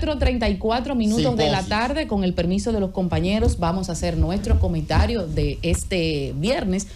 4:34 de la tarde, con el permiso de los compañeros, vamos a hacer nuestro comentario de este viernes,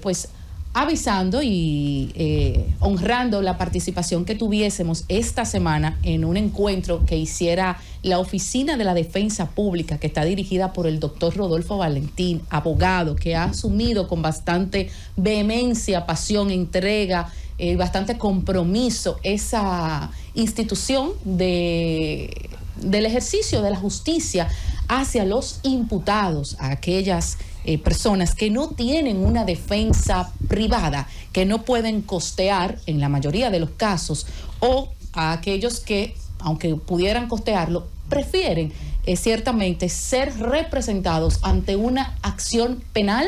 pues avisando y honrando la participación que tuviésemos esta semana en un encuentro que hiciera la Oficina de la Defensa Pública, que está dirigida por el doctor Rodolfo Valentín, abogado, que ha asumido con bastante vehemencia, pasión, entrega, bastante compromiso esa institución del ejercicio de la justicia hacia los imputados, a aquellas personas que no tienen una defensa privada, que no pueden costear en la mayoría de los casos, o a aquellos que, aunque pudieran costearlo, prefieren ciertamente ser representados ante una acción penal,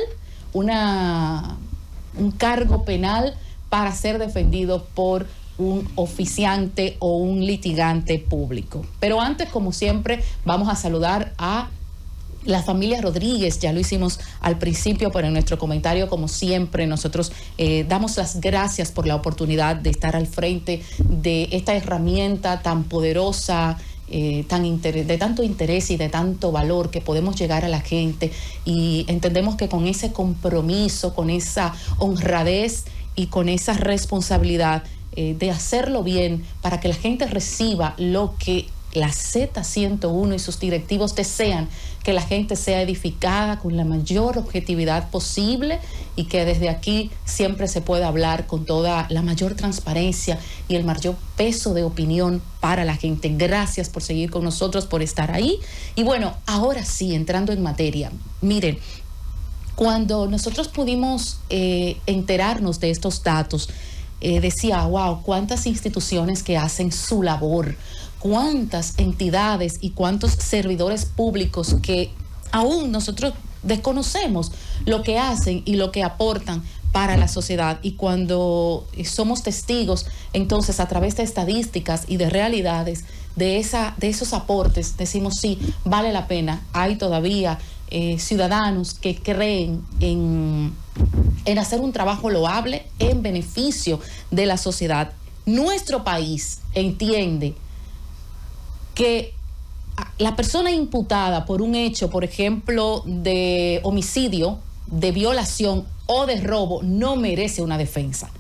un cargo penal, para ser defendido por un oficiante o un litigante público. Pero antes, como siempre, vamos a saludar a la familia Rodríguez. Ya lo hicimos al principio, pero en nuestro comentario, como siempre, nosotros damos las gracias por la oportunidad de estar al frente de esta herramienta tan poderosa, de tanto interés y de tanto valor, que podemos llegar a la gente, y entendemos que con ese compromiso, con esa honradez y con esa responsabilidad de hacerlo bien, para que la gente reciba lo que la Z101 y sus directivos desean, que la gente sea edificada con la mayor objetividad posible, y que desde aquí siempre se pueda hablar con toda la mayor transparencia y el mayor peso de opinión para la gente. Gracias por seguir con nosotros, por estar ahí. Y bueno, ahora sí, entrando en materia, miren, cuando nosotros pudimos enterarnos de estos datos, decía, wow, cuántas instituciones que hacen su labor, cuántas entidades y cuántos servidores públicos que aún nosotros desconocemos lo que hacen y lo que aportan para la sociedad. Y cuando somos testigos, entonces, a través de estadísticas y de realidades de esos aportes, decimos, sí, vale la pena. Hay todavía ciudadanos que creen en hacer un trabajo loable en beneficio de la sociedad. Nuestro país entiende que la persona imputada por un hecho, por ejemplo, de homicidio, de violación o de robo, no merece una defensa.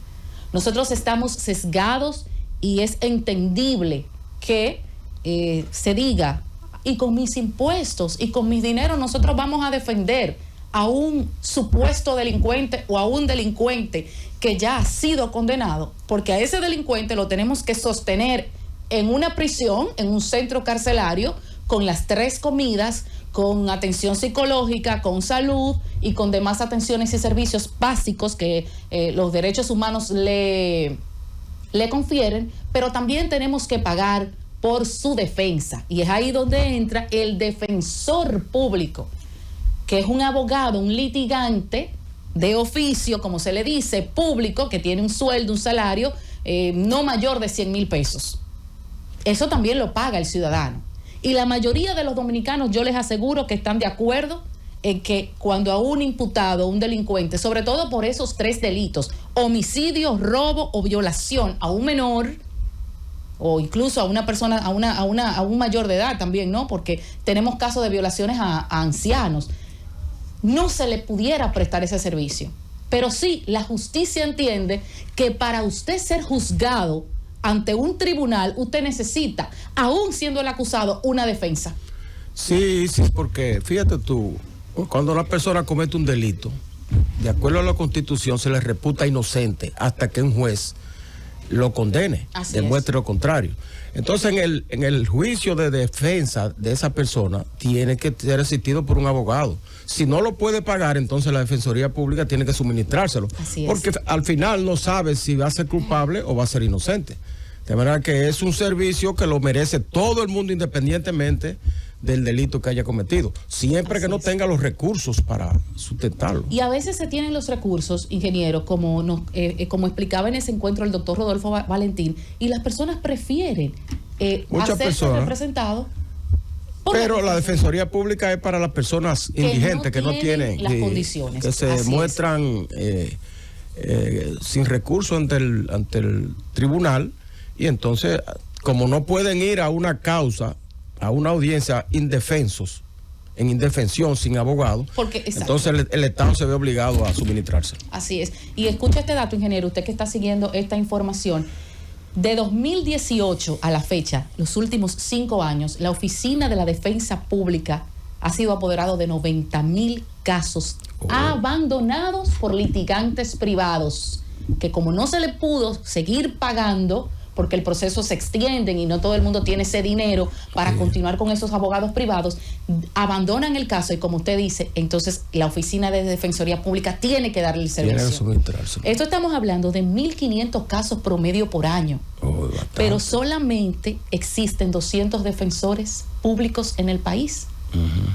Nosotros estamos sesgados, y es entendible que se diga, y con mis impuestos y con mis dineros nosotros vamos a defender a un supuesto delincuente o a un delincuente que ya ha sido condenado, porque a ese delincuente lo tenemos que sostener en una prisión, en un centro carcelario, con las 3 comidas, con atención psicológica, con salud y con demás atenciones y servicios básicos que los derechos humanos le confieren, pero también tenemos que pagar por su defensa. Y es ahí donde entra el defensor público, que es un abogado, un litigante de oficio, como se le dice, público, que tiene un sueldo, un salario no mayor de 100,000 pesos. Eso también lo paga el ciudadano. Y la mayoría de los dominicanos, yo les aseguro que están de acuerdo en que cuando a un imputado, un delincuente, sobre todo por esos 3 delitos, homicidio, robo o violación a un menor, o incluso a una persona, a un mayor de edad también, ¿no? Porque tenemos casos de violaciones a ancianos, no se le pudiera prestar ese servicio. Pero sí, la justicia entiende que para usted ser juzgado ante un tribunal, usted necesita, aún siendo el acusado, una defensa. Sí, porque fíjate tú, cuando una persona comete un delito, de acuerdo a la Constitución, se le reputa inocente hasta que un juez lo condene, demuestre lo contrario. Entonces, en el juicio de defensa de esa persona, tiene que ser asistido por un abogado. Si no lo puede pagar, entonces la Defensoría Pública tiene que suministrárselo. Porque al final no sabe si va a ser culpable o va a ser inocente. De manera que es un servicio que lo merece todo el mundo, independientemente del delito que haya cometido, siempre que no tenga los recursos para sustentarlo. Y a veces se tienen los recursos, ingeniero, como explicaba en ese encuentro el doctor Rodolfo Valentín, y las personas prefieren hacerse representados. Pero la Defensoría Pública es para las personas indigentes que no tienen las condiciones, que se muestran sin recursos ante el tribunal, y entonces, como no pueden ir a una causa a una audiencia indefensos, en indefensión, sin abogado, porque, entonces el Estado se ve obligado a suministrárselo. Así es. Y escucha este dato, ingeniero, usted que está siguiendo esta información. De 2018 a la fecha, los últimos 5 años, la Oficina de la Defensa Pública ha sido apoderado de 90,000 casos abandonados por litigantes privados, que como no se le pudo seguir pagando, porque el proceso se extiende y no todo el mundo tiene ese dinero para continuar con esos abogados privados, abandonan el caso y como usted dice, entonces la Oficina de Defensoría Pública tiene que darle el servicio. Esto estamos hablando de 1.500 casos promedio por año, pero solamente existen 200 defensores públicos en el país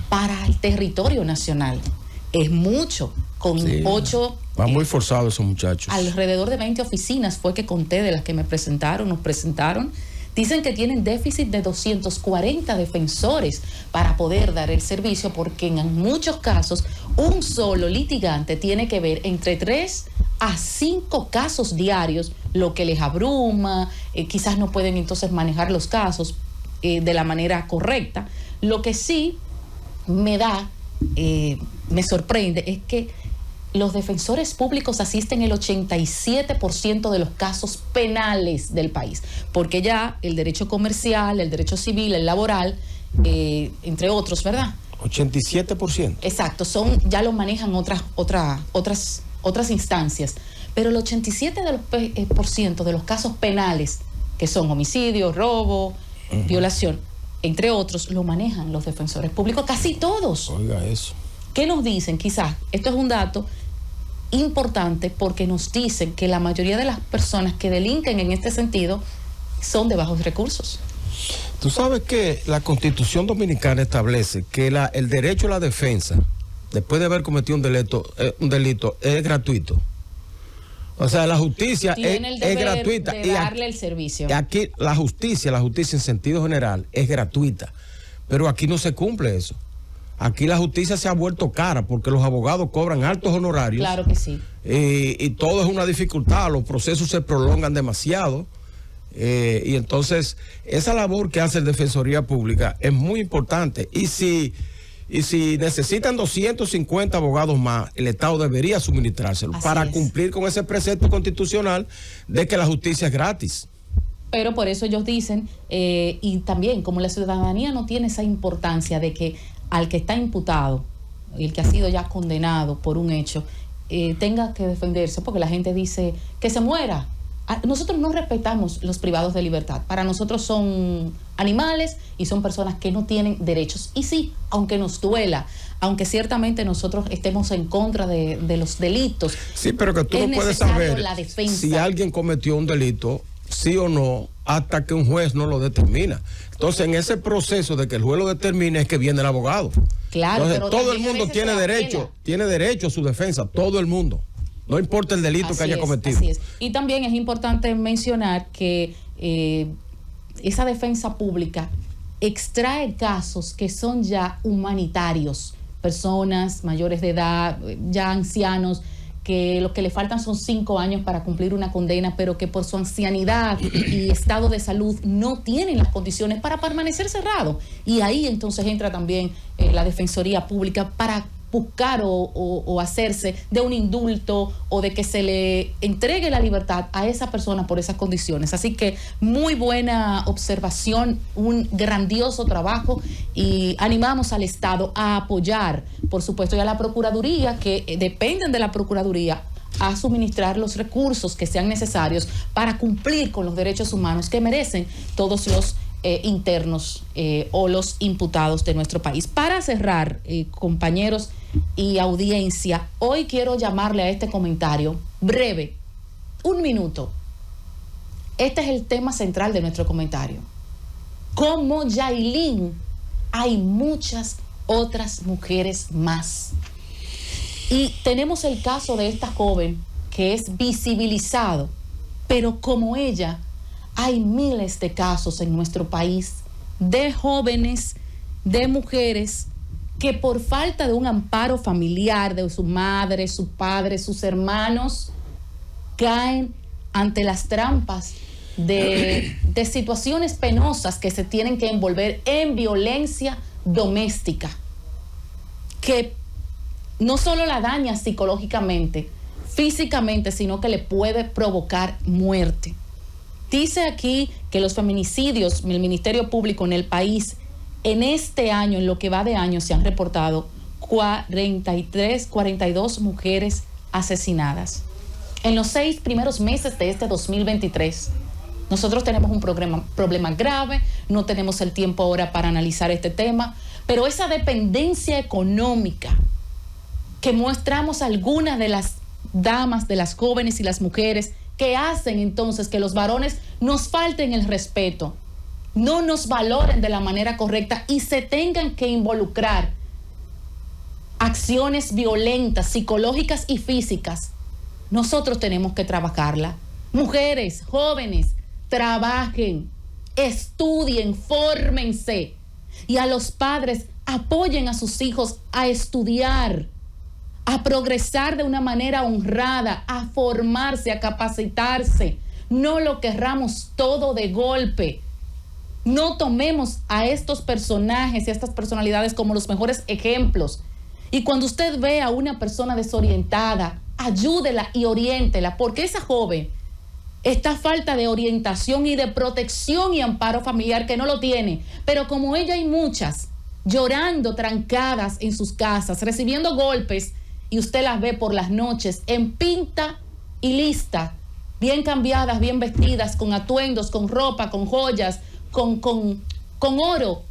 para el territorio nacional. Es mucho, con 8... Van muy forzados esos muchachos. Alrededor de 20 oficinas fue que conté de las que nos presentaron. Dicen que tienen déficit de 240 defensores para poder dar el servicio, porque en muchos casos un solo litigante tiene que ver entre 3 a 5 casos diarios, lo que les abruma, quizás no pueden entonces manejar los casos de la manera correcta. Lo que sí me sorprende es que los defensores públicos asisten el 87% de los casos penales del país, porque ya el derecho comercial, el derecho civil, el laboral, entre otros, ¿verdad? 87%. Exacto, ya lo manejan otras instancias, pero el 87% de los casos penales, que son homicidio, robo, violación, entre otros, lo manejan los defensores públicos, casi todos. Oiga eso. ¿Qué nos dicen? Quizás, esto es un dato importante porque nos dicen que la mayoría de las personas que delinquen en este sentido son de bajos recursos. Tú sabes que la Constitución Dominicana establece que el derecho a la defensa, después de haber cometido un delito, es gratuito. O sea, la justicia es gratuita. De darle el servicio. Aquí la justicia en sentido general es gratuita, pero aquí no se cumple eso. Aquí la justicia se ha vuelto cara porque los abogados cobran altos honorarios. Claro que sí. Y todo es una dificultad, los procesos se prolongan demasiado. Y entonces esa labor que hace la Defensoría Pública es muy importante. Y si necesitan 250 abogados más, el Estado debería suministrárselo para cumplir con ese precepto constitucional de que la justicia es gratis. Pero por eso ellos dicen, y también como la ciudadanía no tiene esa importancia de que al que está imputado, el que ha sido ya condenado por un hecho, tenga que defenderse, porque la gente dice que se muera. Nosotros no respetamos los privados de libertad. Para nosotros son animales y son personas que no tienen derechos. Y sí, aunque nos duela, aunque ciertamente nosotros estemos en contra de los delitos. Sí, pero que tú no puedes saber si alguien cometió un delito, sí o no, hasta que un juez no lo determina. Entonces, en ese proceso de que el juez lo determine es que viene el abogado. Claro, entonces, todo el mundo tiene derecho a su defensa, todo el mundo. No importa el delito que haya cometido. Así es. Y también es importante mencionar que esa defensa pública extrae casos que son ya humanitarios, personas mayores de edad, ya ancianos, que lo que le faltan son 5 años para cumplir una condena, pero que por su ancianidad y estado de salud no tienen las condiciones para permanecer cerrado. Y ahí entonces entra también la Defensoría Pública para buscar o hacerse de un indulto o de que se le entregue la libertad a esa persona por esas condiciones. Así que muy buena observación, un grandioso trabajo, y animamos al Estado a apoyar, por supuesto, y a la Procuraduría, que dependen de la Procuraduría, a suministrar los recursos que sean necesarios para cumplir con los derechos humanos que merecen todos los internos o los imputados de nuestro país. Para cerrar, compañeros y audiencia, hoy quiero llamarle a este comentario breve, 1 minuto. Este es el tema central de nuestro comentario. Como Yailin, hay muchas otras mujeres más. Y tenemos el caso de esta joven que es visibilizado, pero como ella, hay miles de casos en nuestro país de jóvenes, de mujeres que por falta de un amparo familiar, de su madre, su padre, sus hermanos, caen ante las trampas de situaciones penosas que se tienen que envolver en violencia doméstica, que no solo la daña psicológicamente, físicamente, sino que le puede provocar muerte. Dice aquí que los feminicidios, el Ministerio Público en el país, en este año, en lo que va de año, se han reportado 42 mujeres asesinadas. En los 6 primeros meses de este 2023, nosotros tenemos un problema grave, no tenemos el tiempo ahora para analizar este tema, pero esa dependencia económica que mostramos algunas de las damas, de las jóvenes y las mujeres, que hacen entonces que los varones nos falten el respeto, no nos valoren de la manera correcta y se tengan que involucrar acciones violentas, psicológicas y físicas. Nosotros tenemos que trabajarla. Mujeres, jóvenes, trabajen, estudien, fórmense, y a los padres apoyen a sus hijos a estudiar, a progresar de una manera honrada, a formarse, a capacitarse. No lo querramos todo de golpe. No tomemos a estos personajes y a estas personalidades como los mejores ejemplos. Y cuando usted ve a una persona desorientada, ayúdela y oriéntela, porque esa joven está a falta de orientación y de protección y amparo familiar, que no lo tiene. Pero como ella hay muchas llorando, trancadas en sus casas, recibiendo golpes, y usted las ve por las noches en pinta y lista, bien cambiadas, bien vestidas, con atuendos, con ropa, con joyas, con oro.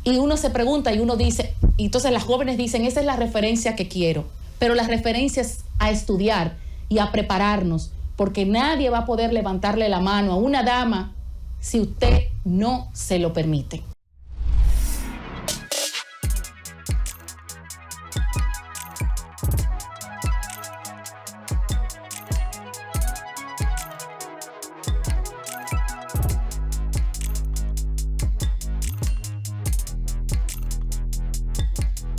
Y uno se pregunta y uno dice, y entonces las jóvenes dicen, esa es la referencia que quiero. Pero la referencia es a estudiar y a prepararnos, porque nadie va a poder levantarle la mano a una dama si usted no se lo permite.